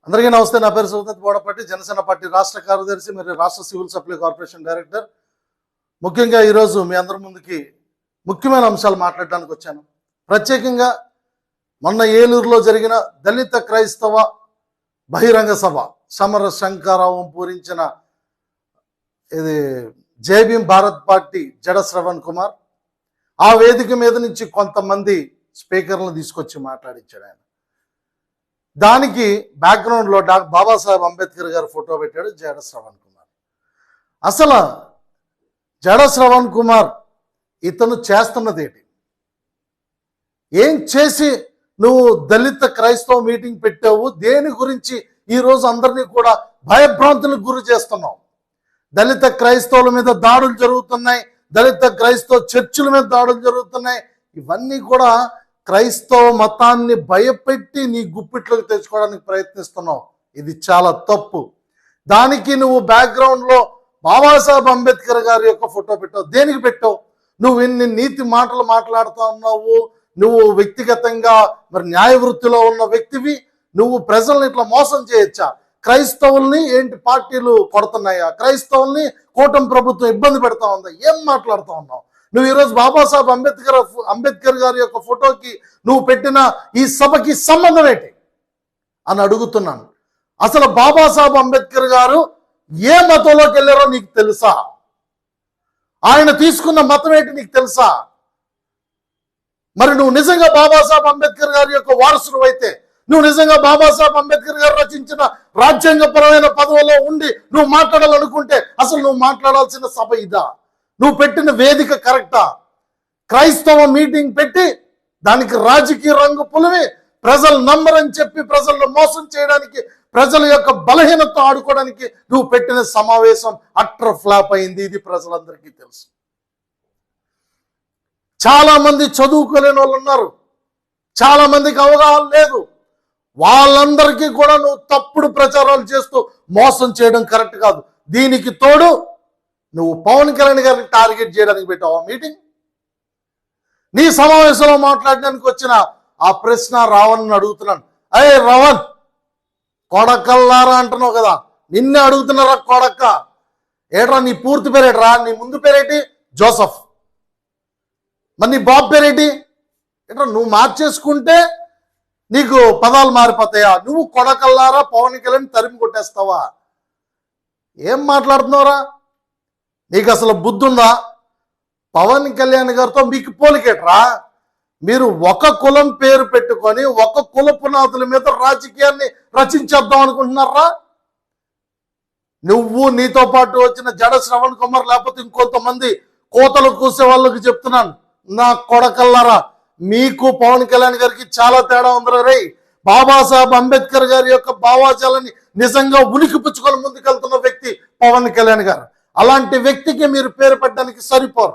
అందరికీ నమస్తే. నా పేరు సుదత్ బోడపట్టి, జనసేన పార్టీ రాష్ట్ర కార్యదర్శి మరియు రాష్ట్ర సివిల్ సప్లై కార్పొరేషన్ డైరెక్టర్. ముఖ్యంగా ఈరోజు మీ అందరి ముందుకి ముఖ్యమైన అంశాలు మాట్లాడడానికి వచ్చాను. ప్రత్యేకంగా మొన్న ఏలూరులో జరిగిన దళిత క్రైస్తవ బహిరంగ సభ సమర శంకరావం పూరించిన ఇది జై భీమ్ భారత్ పార్టీ జడ శ్రవణ్ కుమార్ ఆ వేదిక మీద నుంచి కొంతమంది స్పీకర్లను తీసుకొచ్చి మాట్లాడించాడు. ఆయన దానికి బ్యాక్గ్రౌండ్లో బాబాసాహెబ్ అంబేద్కర్ గారు ఫోటో పెట్టాడు జడ శ్రవణ్ కుమార్. అసలు జడ శ్రవణ్ కుమార్ ఇతను చేస్తున్నది ఏంటి? ఏం చేసి నువ్వు దళిత క్రైస్తవ మీటింగ్ పెట్టావు? దేని గురించి ఈరోజు అందరినీ కూడా భయభ్రాంతులకు గురి చేస్తున్నావు? దళిత క్రైస్తవుల మీద దాడులు జరుగుతున్నాయి, దళిత క్రైస్తవ చర్చిల మీద దాడులు జరుగుతున్నాయి. ఇవన్నీ కూడా క్రైస్తవ మతాన్ని భయపెట్టి నీ గుప్పిట్లోకి తెచ్చుకోవడానికి ప్రయత్నిస్తున్నావు. ఇది చాలా తప్పు. దానికి నువ్వు బ్యాక్గ్రౌండ్లో బాబాసాహెబ్ అంబేద్కర్ గారి యొక్క ఫోటో పెట్టావు. దేనికి పెట్టావు? నువ్వు ఇన్ని నీతి మాటలు మాట్లాడుతూ ఉన్నావు. నువ్వు వ్యక్తిగతంగా మరి న్యాయ వృత్తిలో ఉన్న వ్యక్తివి. నువ్వు ప్రజల్ని ఇట్లా మోసం చేయొచ్చా? క్రైస్తవుల్ని ఏంటి పార్టీలు కొడుతున్నాయా? క్రైస్తవుల్ని కూటమి ప్రభుత్వం ఇబ్బంది పెడతా ఉందా? ఏం మాట్లాడుతూ ఉన్నావు నువ్వు? ఈరోజు బాబాసాహెబ్ అంబేద్కర్ గారి యొక్క ఫోటోకి నువ్వు పెట్టిన ఈ సభకి సంబంధం ఏంటి అని అడుగుతున్నాను. అసలు బాబాసాహెబ్ అంబేద్కర్ గారు ఏ మతంలోకి వెళ్ళారో నీకు తెలుసా? ఆయన తీసుకున్న మతం ఏంటి నీకు తెలుసా? మరి నువ్వు నిజంగా బాబాసాహెబ్ అంబేద్కర్ గారి యొక్క వారసుడు అయితే, నువ్వు నిజంగా బాబాసాహెబ్ అంబేద్కర్ గారు రచించిన రాజ్యాంగపరమైన పదవిలో ఉండి నువ్వు మాట్లాడాలనుకుంటే అసలు నువ్వు మాట్లాడాల్సిన సభ ఇదా? నువ్వు పెట్టిన వేదిక కరెక్టా? క్రైస్తవ మీటింగ్ పెట్టి దానికి రాజకీయ రంగు పులివి ప్రజలు నమ్మరని చెప్పి ప్రజలను మోసం చేయడానికి, ప్రజల యొక్క బలహీనత ఆడుకోవడానికి నువ్వు పెట్టిన సమావేశం అట్టర్ ఫ్లాప్ అయింది. ఇది ప్రజలందరికీ తెలుసు. చాలా మంది చదువుకోలేని వాళ్ళు ఉన్నారు, చాలా మందికి అవగాహన లేదు. వాళ్ళందరికీ కూడా నువ్వు తప్పుడు ప్రచారాలు చేస్తూ మోసం చేయడం కరెక్ట్ కాదు. దీనికి తోడు నువ్వు పవన్ కళ్యాణ్ గారిని టార్గెట్ చేయడానికి పెట్టావు ఆ మీటింగ్. నీ సమావేశంలో మాట్లాడడానికి వచ్చిన ఆ ప్రశ్న రావణ్ అడుగుతున్నాను. అయ్యే రావణ్, కొడకల్లారా అంటున్నావు కదా, నిన్నే అడుగుతున్నారా కొడక్క? ఏట్రా నీ పూర్తి పేరేట్రా? నీ ముందు పేరేటి? జోసఫ్. మరి నీ బాబు పేరేటి? ఏట్రా నువ్వు మార్చేసుకుంటే నీకు పదాలు మారిపోతాయా? నువ్వు కొడకల్లారా పవన్ కళ్యాణ్ తరిమి కొట్టేస్తావా? ఏం మాట్లాడుతున్నావురా? నీకు అసలు బుద్ధి ఉందా? పవన్ కళ్యాణ్ గారితో మీకు పోలికేట్రా? మీరు ఒక కులం పేరు పెట్టుకొని ఒక కుల పునాదుల మీద రాజకీయాన్ని రచించేద్దాం అనుకుంటున్నారా? నువ్వు, నీతో పాటు వచ్చిన జడ శ్రవణ్ కుమార్, లేకపోతే ఇంకొంతమంది కోతలు కూసే వాళ్ళకి చెప్తున్నాను, నా కొడకల్లారా, మీకు పవన్ కళ్యాణ్ గారికి చాలా తేడా ఉందిరా రే. బాబాసాహెబ్ అంబేద్కర్ గారి యొక్క భావాజాలని నిజంగా ఉనికి పుచ్చుకొని ముందుకెళ్తున్న వ్యక్తి పవన్ కళ్యాణ్ గారు. అలాంటి వ్యక్తికి మీరు పేరు పెట్టడానికి సరిపోరు.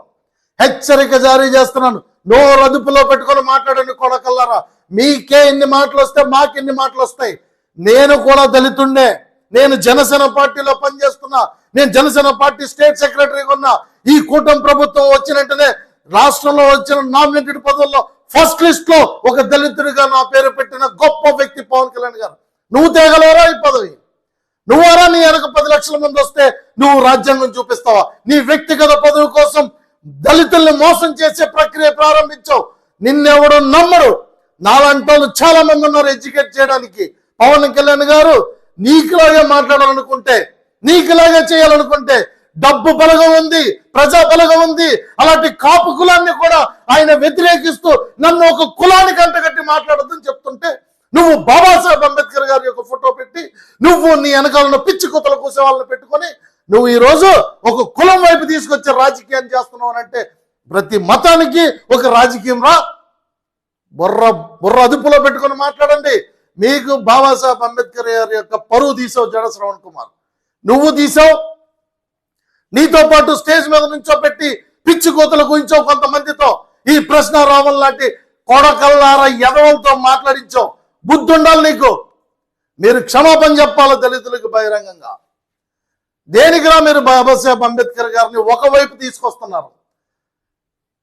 హెచ్చరిక జారీ చేస్తున్నాను. నోరు అదుపులో పెట్టుకొని మాట్లాడండి కొడకల్లారా. మీకే ఎన్ని మాటలు వస్తే మాకెన్ని మాటలు వస్తాయి. నేను కూడా దళితుండే, నేను జనసేన పార్టీలో పనిచేస్తున్నా, నేను జనసేన పార్టీ స్టేట్ సెక్రటరీగా ఉన్నా. ఈ కూటమి ప్రభుత్వం వచ్చినట్టునే రాష్ట్రంలో వచ్చిన నామినేటెడ్ పదవుల్లో ఫస్ట్ లిస్ట్ లో ఒక దళితుడిగా నా పేరు పెట్టిన గొప్ప వ్యక్తి పవన్ కళ్యాణ్ గారు. నువ్వు తేగలవరా ఈ పదవి? నువ్వరా నీ వెనక 10 లక్షల మంది వస్తే నువ్వు రాజ్యాంగం చూపిస్తావా? నీ వ్యక్తిగత పదవి కోసం దళితుల్ని మోసం చేసే ప్రక్రియ ప్రారంభించావు. నిన్నెవడు నమ్మడు. నాలాంటి వాళ్ళు చాలా మంది ఉన్నారు ఎడ్యుకేట్ చేయడానికి. పవన్ కళ్యాణ్ గారు నీకులాగే మాట్లాడాలనుకుంటే, నీకులాగే చేయాలనుకుంటే డబ్బు బలగం ఉంది, ప్రజా బలగం ఉంది. అలాంటి కాపు కులాన్ని కూడా ఆయన వ్యతిరేకిస్తూ నన్ను ఒక కులానికి అంటగట్టి మాట్లాడొద్దని చెప్తుంటే నువ్వు బాబాసాహెబ్ అంబేద్కర్ గారి యొక్క ఫోటో పెట్టి, నువ్వు నీ వెనకాలను పిచ్చి కుతలు కూసే వాళ్ళని పెట్టుకొని నువ్వు ఈరోజు ఒక కులం వైపు తీసుకొచ్చే రాజకీయాన్ని చేస్తున్నావు అంటే, ప్రతి మతానికి ఒక రాజకీయం రా. బుర్ర అదుపులో పెట్టుకొని మాట్లాడండి. మీకు బాబాసాహెబ్ అంబేద్కర్ గారి యొక్క పరువు తీసావు జడ శ్రవణ్ కుమార్. నువ్వు తీసావు. నీతో పాటు స్టేజ్ మీద నుంచో పెట్టి పిచ్చి కోతలు గురించావు కొంతమందితో. ఈ ప్రశ్న రావణ్ లాంటి కొడకల్లార ఎదవలతో మాట్లాడించావు. బుద్ధి ఉండాలి నీకు. మీరు క్షమాపణ చెప్పాలి దళితులకు బహిరంగంగా. దేనికిరా మీరు బాబాసాహెబ్ అంబేద్కర్ గారిని ఒకవైపు తీసుకొస్తున్నారు?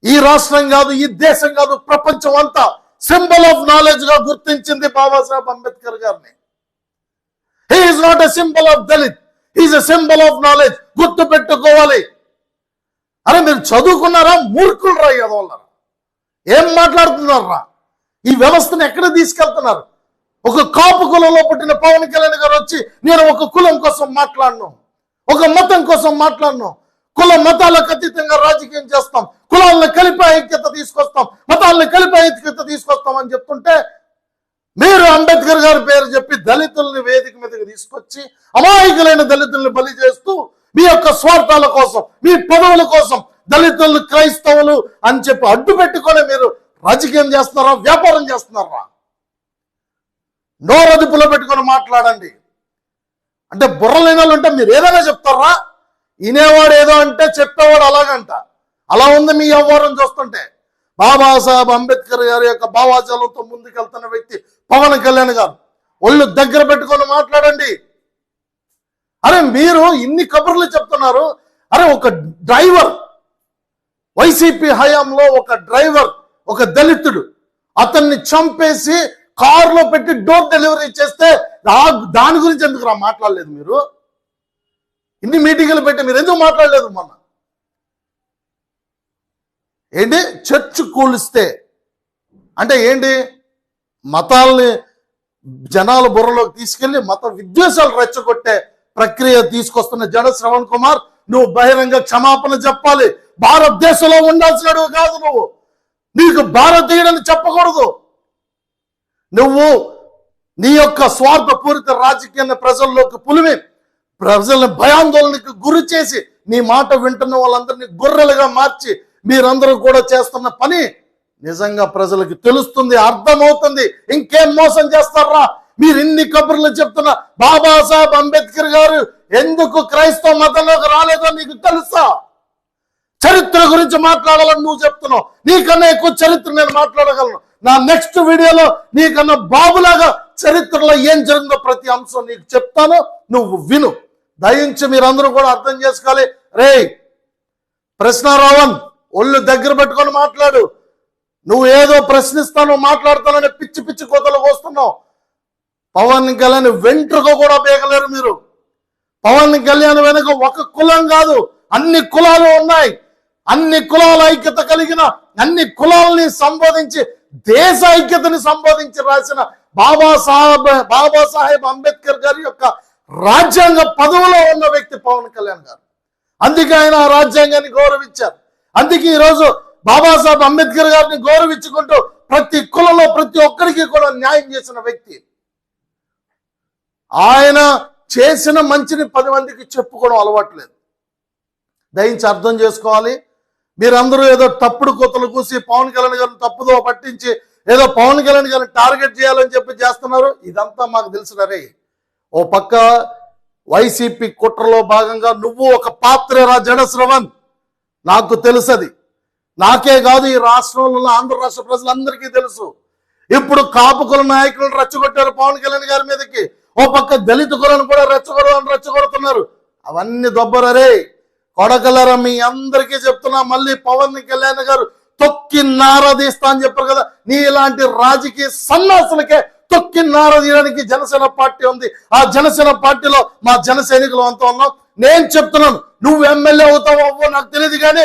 ఈ రాష్ట్రం కాదు, ఈ దేశం కాదు, ప్రపంచం అంతా సింబల్ ఆఫ్ నాలెడ్జ్ గా గుర్తించింది బాబాసాహెబ్ అంబేద్కర్ గారిని. He is not a symbol of Dalit, he is a symbol of knowledge. గుర్తు పెట్టుకోవాలి. అరే మీరు చదువుకున్నారా? మూర్ఖులు రా ఎదవలరా. ఏం మాట్లాడుతున్నారా? ఈ వ్యవస్థను ఎక్కడ తీసుకెళ్తున్నారు? ఒక కాపు కులంలో పుట్టిన పవన్ కళ్యాణ్ గారు వచ్చి నేను ఒక కులం కోసం మాట్లాడను, ఒక మతం కోసం మాట్లాడను, కుల మతాలకు అతీతంగా రాజకీయం చేస్తాం, కులాలను కలిపి ఐక్యత తీసుకొస్తాం, మతాలను కలిపి ఐక్యత తీసుకొస్తాం అని చెప్తుంటే మీరు అంబేద్కర్ గారి పేరు చెప్పి దళితుల్ని వేదిక మీదకి తీసుకొచ్చి అమాయకులైన దళితుల్ని బలి చేస్తూ మీ యొక్క స్వార్థాల కోసం, మీ పదవుల కోసం దళితులు క్రైస్తవులు అని చెప్పి అడ్డు పెట్టుకొని మీరు రాజకీయం చేస్తున్నారా, వ్యాపారం చేస్తున్నారా? నోరదుపులో పెట్టుకొని మాట్లాడండి. అంటే బుర్రలేని వాళ్ళు అంటే మీరు ఏదైనా చెప్తారా? వినేవాడు ఏదో అంటే చెప్పేవాడు అలాగంట. అలా ఉంది మీ వ్యవహారం చూస్తుంటే. బాబాసాహెబ్ అంబేద్కర్ గారి యొక్క భావాజాలంతో ముందుకెళ్తున్న వ్యక్తి పవన్ కళ్యాణ్ గారు. ఒళ్ళు దగ్గర పెట్టుకొని మాట్లాడండి. అరే మీరు ఇన్ని కబుర్లు చెప్తున్నారు. అరే ఒక డ్రైవర్, వైసీపీ హయాంలో ఒక డ్రైవర్, ఒక దళితుడు, అతన్ని చంపేసి కారులో పెట్టి డోర్ డెలివరీ చేస్తే దాని గురించి ఎందుకు మాట్లాడలేదు మీరు? ఇన్ని మీటింగులు పెట్టి మీరు ఎందుకు మాట్లాడలేదు? మొన్న ఏంటి చర్చ్ కూలిస్తే అంటే ఏంటి? మతాల్ని జనాల బుర్రలోకి తీసుకెళ్లి మత విద్వేషాలు రెచ్చగొట్టే ప్రక్రియ తీసుకొస్తున్న జడ శ్రవణ్ కుమార్, నువ్వు బహిరంగ క్షమాపణ చెప్పాలి. భారతదేశంలో ఉండాల్సినడు కాదు నువ్వు. నీకు భారతీయుడని చెప్పకూడదు. నువ్వు నీ యొక్క స్వార్థపూరిత రాజకీయాన్ని ప్రజల్లోకి పులిమి ప్రజల్ని భయాందోళనకు గురి చేసి నీ మాట వింటున్న వాళ్ళందరినీ గొర్రెలుగా మార్చి మీరందరూ కూడా చేస్తున్న పని నిజంగా ప్రజలకు తెలుస్తుంది, అర్థమవుతుంది. ఇంకేం మోసం చేస్తారా? మీరు ఇన్ని కబుర్లు చెప్తున్న బాబాసాహెబ్ అంబేద్కర్ గారు ఎందుకు క్రైస్తవ మతంలోకి రాలేదో నీకు తెలుసా? చరిత్ర గురించి మాట్లాడాలని నువ్వు చెప్తున్నావు. నీకన్నా ఎక్కువ చరిత్ర నేను మాట్లాడగలను. నా నెక్స్ట్ వీడియోలో నీకన్నా బాబులాగా చరిత్రలో ఏం జరిగిందో ప్రతి అంశం నీకు చెప్తాను, నువ్వు విను. దయించి మీరందరూ కూడా అర్థం చేసుకోవాలి. రే ప్రశ్నారావణ్, ఒళ్ళు దగ్గర పెట్టుకొని మాట్లాడు. నువ్వు ఏదో ప్రశ్నిస్తాను మాట్లాడతానని పిచ్చి పిచ్చి కోతలు కోస్తున్నావు. పవన్ కళ్యాణ్ వెంట్రుక కూడా బేగలేరు మీరు. పవన్ కళ్యాణ్ వెనుక ఒక కులం కాదు, అన్ని కులాలు ఉన్నాయి. అన్ని కులాల ఐక్యత కలిగిన, అన్ని కులాలని సంబోధించి దేశ ఐక్యతని సంబోధించి రాసిన బాబాసాహెబ్ అంబేద్కర్ గారి యొక్క రాజ్యాంగ పదవిలో ఉన్న వ్యక్తి పవన్ కళ్యాణ్ గారు. అందుకే ఆయన ఆ రాజ్యాంగాన్ని గౌరవించారు. అందుకే ఈరోజు బాబాసాహెబ్ అంబేద్కర్ గారిని గౌరవించుకుంటూ ప్రతి కులంలో ప్రతి ఒక్కరికి కూడా న్యాయం చేసిన వ్యక్తి. ఆయన చేసిన మంచిని 10 మందికి చెప్పుకోవడం అలవాటు లేదు. దయించి అర్థం చేసుకోవాలి. మీరందరూ ఏదో తప్పుడు కొత్తలు కూసి పవన్ కళ్యాణ్ గారిని తప్పుదో పట్టించి ఏదో పవన్ కళ్యాణ్ గారిని టార్గెట్ చేయాలని చెప్పి చేస్తున్నారు. ఇదంతా మాకు తెలుసునరే. ఓ పక్క వైసీపీ కుట్రలో భాగంగా నువ్వు ఒక పాత్రరా జడ శ్రవణ్. నాకు తెలుసది. నాకే కాదు, ఈ రాష్ట్రంలో ఆంధ్ర రాష్ట్ర ప్రజలందరికీ తెలుసు. ఇప్పుడు కాపు కుల నాయకులను రెచ్చగొట్టారు పవన్ కళ్యాణ్ గారి మీదకి. ఓ పక్క దళిత కులను కూడా రెచ్చగొడుతున్నారు. అవన్నీ దొబ్బరరే కొడకలరా. మీ అందరికీ చెప్తున్నా, మళ్ళీ పవన్ కళ్యాణ్ గారు తొక్కి నారదీస్తా అని చెప్పారు కదా. నీ ఇలాంటి రాజకీయ సన్నాసులకే తొక్కి నారదీయడానికి జనసేన పార్టీ ఉంది. ఆ జనసేన పార్టీలో మా జన సైనికులు అంతా ఉన్నాం. నేను చెప్తున్నాను, నువ్వు ఎమ్మెల్యే అవుతావో అవ్వో నాకు తెలియదు, కానీ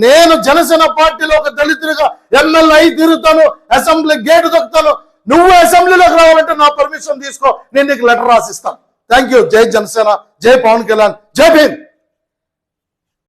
నేను జనసేన పార్టీలో ఒక దళితుడిగా ఎమ్మెల్యే అయి తిరుగుతాను, అసెంబ్లీ గేటు దొక్కుతాను. నువ్వు అసెంబ్లీలోకి రావాలంటే నా పర్మిషన్ తీసుకో, నేను నీకు లెటర్ రాసిస్తాను. Thank you. జై జనసేన, జై పవన్ కళ్యాణ్, జై భీమ్.